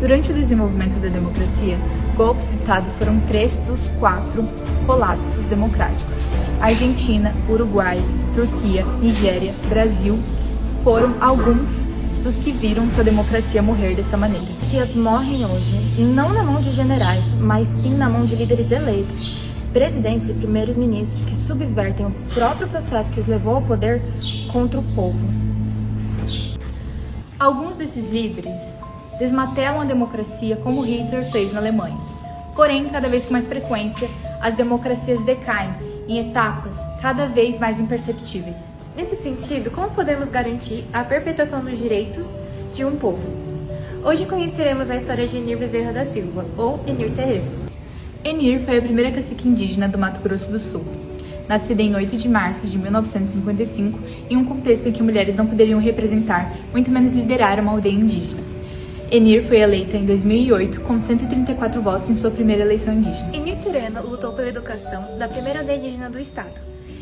Durante o desenvolvimento da democracia, golpes de Estado foram 3 dos 4 colapsos democráticos. Argentina, Uruguai, Turquia, Nigéria, Brasil foram alguns dos que viram sua democracia morrer dessa maneira. Democracias morrem hoje, não na mão de generais, mas sim na mão de líderes eleitos, presidentes e primeiros ministros que subvertem o próprio processo que os levou ao poder contra o povo. Alguns desses líderes desmantelam a democracia como Hitler fez na Alemanha. Porém, cada vez com mais frequência, as democracias decaem em etapas cada vez mais imperceptíveis. Nesse sentido, como podemos garantir a perpetuação dos direitos de um povo? Hoje conheceremos a história de Enir Bezerra da Silva, ou Enir Terreiro. Enir foi a primeira cacique indígena do Mato Grosso do Sul. Nascida em 8 de março de 1955, em um contexto em que mulheres não poderiam representar, muito menos liderar uma aldeia indígena. Enir foi eleita em 2008 com 134 votos em sua primeira eleição indígena. Enir Terreiro lutou pela educação da primeira aldeia indígena do estado.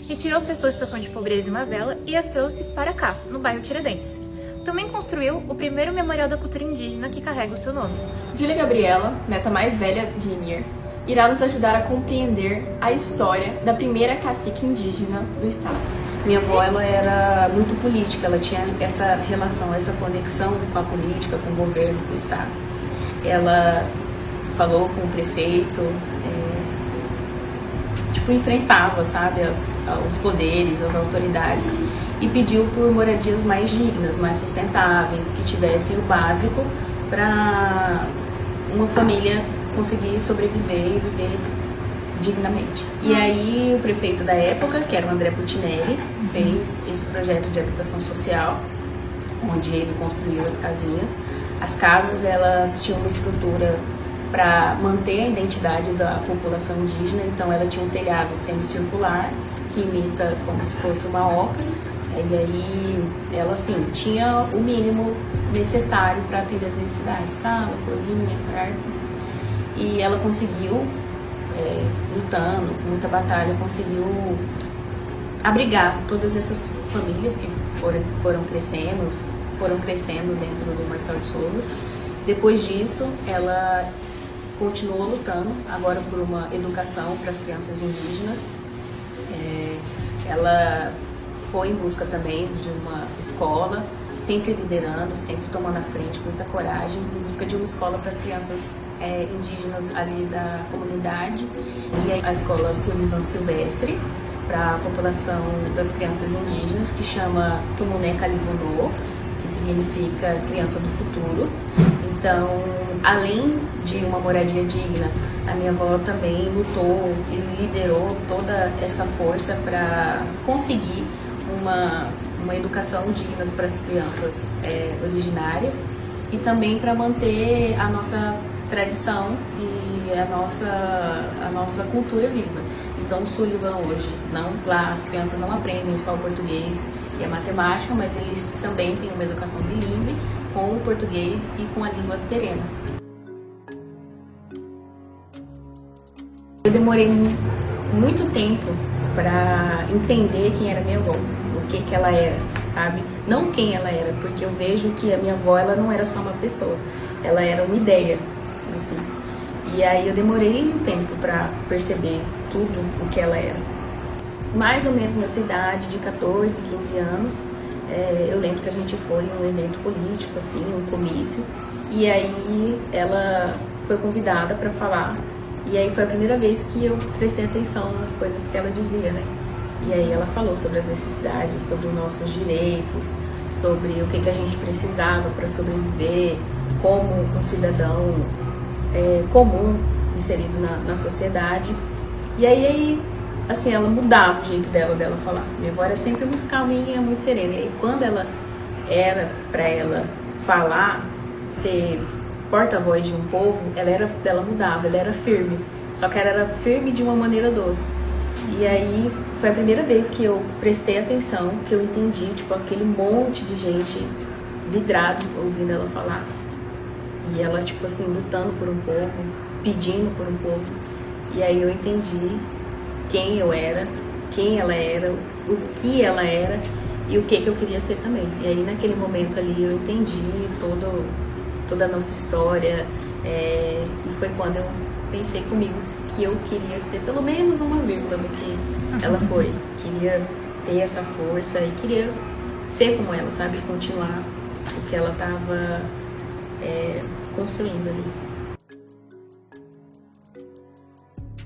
Retirou pessoas em situação de pobreza e mazela e as trouxe para cá, no bairro Tiradentes. Também construiu o primeiro memorial da cultura indígena que carrega o seu nome. Júlia Gabriela, neta mais velha de Enir, irá nos ajudar a compreender a história da primeira cacique indígena do estado. Minha avó, ela era muito política, ela tinha essa relação, essa conexão com a política, com o governo, com o estado. Ela falou com o prefeito, enfrentava, sabe, os poderes, as autoridades e pediu por moradias mais dignas, mais sustentáveis, que tivessem o básico para uma família conseguir sobreviver e viver dignamente. E aí o prefeito da época, que era o André Putinelli, fez esse projeto de habitação social, onde ele construiu as casinhas. As casas, elas tinham uma estrutura para manter a identidade da população indígena, então ela tinha um telhado semicircular, que imita como se fosse uma oca, e aí ela, assim, tinha o mínimo necessário para atender as necessidades, sala, cozinha, quarto, e ela conseguiu, lutando, com muita batalha, conseguiu abrigar todas essas famílias que foram crescendo dentro do Marçal de Souza. Depois disso, ela continuou lutando, agora por uma educação para as crianças indígenas. Ela foi em busca também de uma escola, sempre liderando, sempre tomando a frente, com muita coragem, em busca de uma escola para as crianças indígenas ali da comunidade, e a escola Sullivan Silvestre, para a população das crianças indígenas, que chama Tumuné Calivunô, que significa criança do futuro. Então, além de uma moradia digna, a minha avó também lutou e liderou toda essa força para conseguir uma educação digna para as crianças originárias e também para manter a nossa tradição e a nossa cultura viva. Então, o Sullivan hoje, lá as crianças não aprendem só o português e a matemática, mas eles também têm uma educação bilíngue com o português e com a língua terena. Eu demorei muito tempo para entender quem era minha avó, o que ela era, sabe? Não quem ela era, porque eu vejo que a minha avó, ela não era só uma pessoa, ela era uma ideia, assim. E aí eu demorei um tempo para perceber tudo o que ela era. Mais ou menos nessa idade de 14, 15 anos, eu lembro que a gente foi em um evento político, assim, um comício, e aí ela foi convidada para falar. E aí foi a primeira vez que eu prestei atenção nas coisas que ela dizia, né? E aí ela falou sobre as necessidades, sobre os nossos direitos, sobre o que a gente precisava para sobreviver como um cidadão comum, inserido na sociedade. E aí, assim, ela mudava o jeito dela falar. Minha avó era sempre muito calminha, muito serena. E aí, quando ela era para ela falar, ser porta-voz de um povo, ela mudava, ela era firme. Só que ela era firme de uma maneira doce. E aí foi a primeira vez que eu prestei atenção, que eu entendi, tipo, aquele monte de gente vidrado ouvindo ela falar. E ela, tipo assim, lutando por um povo, pedindo por um povo. E aí eu entendi quem eu era, quem ela era, o que ela era e o que eu queria ser também. E aí naquele momento ali eu entendi todo toda a nossa história. E foi quando eu pensei comigo que eu queria ser pelo menos uma vírgula do que ela foi. Queria ter essa força e queria ser como ela, sabe? Continuar o que ela estava construindo ali.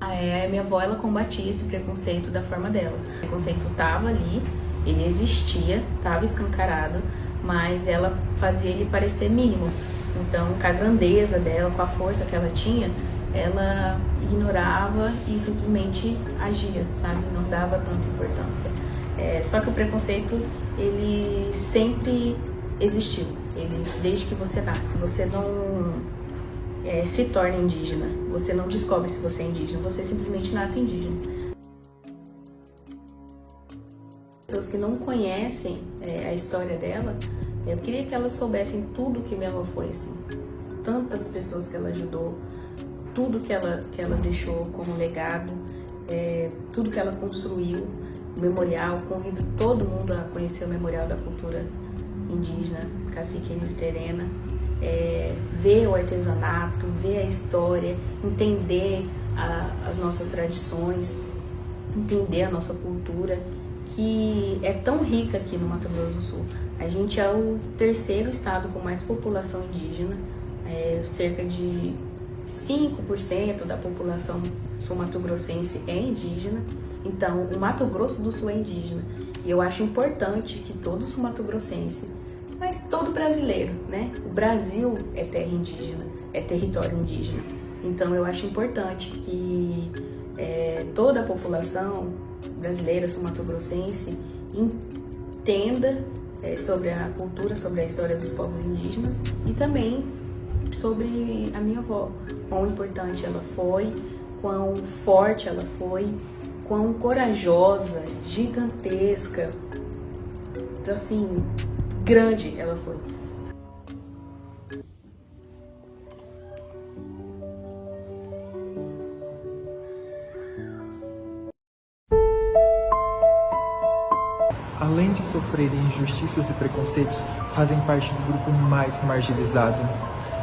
A minha avó, ela combatia esse preconceito da forma dela. O preconceito estava ali, ele existia, estava escancarado, mas ela fazia ele parecer mínimo. Então, com a grandeza dela, com a força que ela tinha, ela ignorava e simplesmente agia, sabe? Não dava tanta importância. Só que o preconceito, ele sempre existiu. Desde que você nasce, você não se torna indígena, você não descobre se você é indígena, você simplesmente nasce indígena. Pessoas que não conhecem a história dela, eu queria que elas soubessem tudo que minha avó foi, assim. Tantas pessoas que ela ajudou, tudo que ela deixou como legado, tudo que ela construiu, o memorial. Convido todo mundo a conhecer o Memorial da Cultura Indígena Cacique Enio Terena. Ver o artesanato, ver a história, entender as nossas tradições, entender a nossa cultura, que é tão rica aqui no Mato Grosso do Sul. A gente é o terceiro estado com mais população indígena, cerca de 5% da população sul-mato-grossense é indígena, então o Mato Grosso do Sul é indígena. E eu acho importante que todo sul-mato-grossense, mas todo brasileiro, né? O Brasil é terra indígena, é território indígena. Então eu acho importante que toda a população brasileira, sul-mato-grossense, entenda sobre a cultura, sobre a história dos povos indígenas e também sobre a minha avó, quão importante ela foi, quão forte ela foi, quão corajosa, gigantesca, assim, grande ela foi. Além de sofrerem injustiças e preconceitos, fazem parte do grupo mais marginalizado.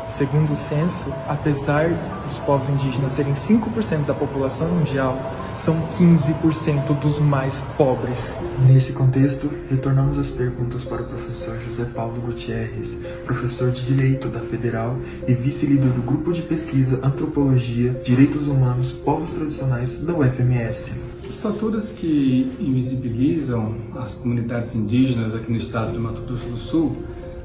Segundo o censo, apesar dos povos indígenas serem 5% da população mundial, são 15% dos mais pobres. Nesse contexto, retornamos as perguntas para o professor José Paulo Gutierrez, professor de Direito da Federal e vice-líder do Grupo de Pesquisa Antropologia, Direitos Humanos, Povos Tradicionais da UFMS. Os fatores que invisibilizam as comunidades indígenas aqui no estado do Mato Grosso do Sul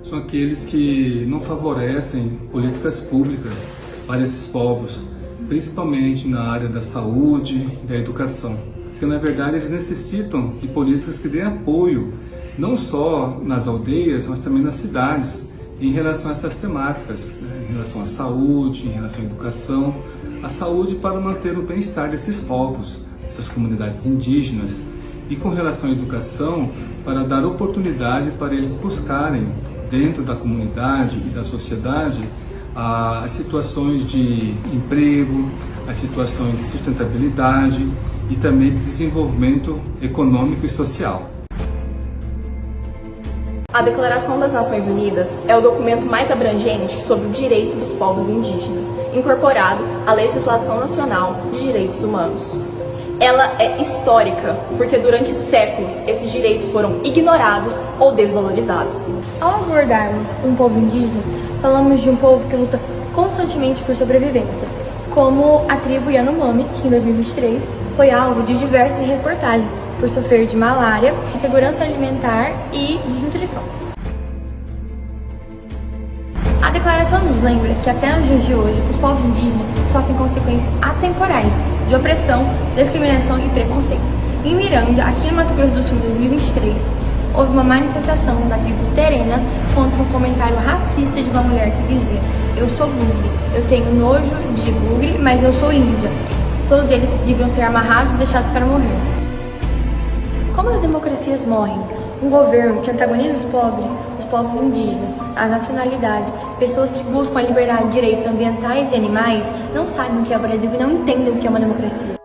são aqueles que não favorecem políticas públicas para esses povos, principalmente na área da saúde e da educação. Porque, na verdade, eles necessitam de políticas que deem apoio, não só nas aldeias, mas também nas cidades, em relação a essas temáticas, né? Em relação à saúde, em relação à educação, a saúde para manter o bem-estar desses povos, essas comunidades indígenas, e com relação à educação, para dar oportunidade para eles buscarem, dentro da comunidade e da sociedade, as situações de emprego, as situações de sustentabilidade e também de desenvolvimento econômico e social. A Declaração das Nações Unidas é o documento mais abrangente sobre o direito dos povos indígenas, incorporado à legislação nacional de direitos humanos. Ela é histórica, porque durante séculos esses direitos foram ignorados ou desvalorizados. Ao abordarmos um povo indígena, falamos de um povo que luta constantemente por sobrevivência, como a tribo Yanomami, que em 2023 foi alvo de diversas reportagens por sofrer de malária, insegurança alimentar e desnutrição. A declaração nos lembra que até nos dias de hoje os povos indígenas sofrem consequências atemporais de opressão, discriminação e preconceito. Em Miranda, aqui no Mato Grosso do Sul, em 2023, houve uma manifestação da tribo Terena contra um comentário racista de uma mulher que dizia: "Eu sou bugre, eu tenho nojo de bugre, mas eu sou índia. Todos eles deviam ser amarrados e deixados para morrer." Como as democracias morrem, um governo que antagoniza os povos indígenas, as nacionalidades, pessoas que buscam a liberdade de direitos ambientais e animais, não sabem o que é o Brasil e não entendem o que é uma democracia.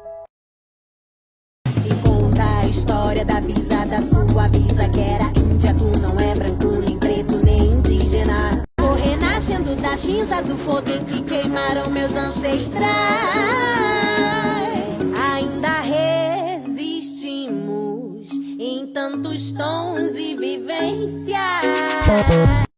E conta a história da bisa da sua bisa, que era índia. Tu não é branco, nem preto, nem indígena. Vou renascendo da da cinza do fogo em que queimaram meus ancestrais. Ainda resistimos em tantos tons e vivências.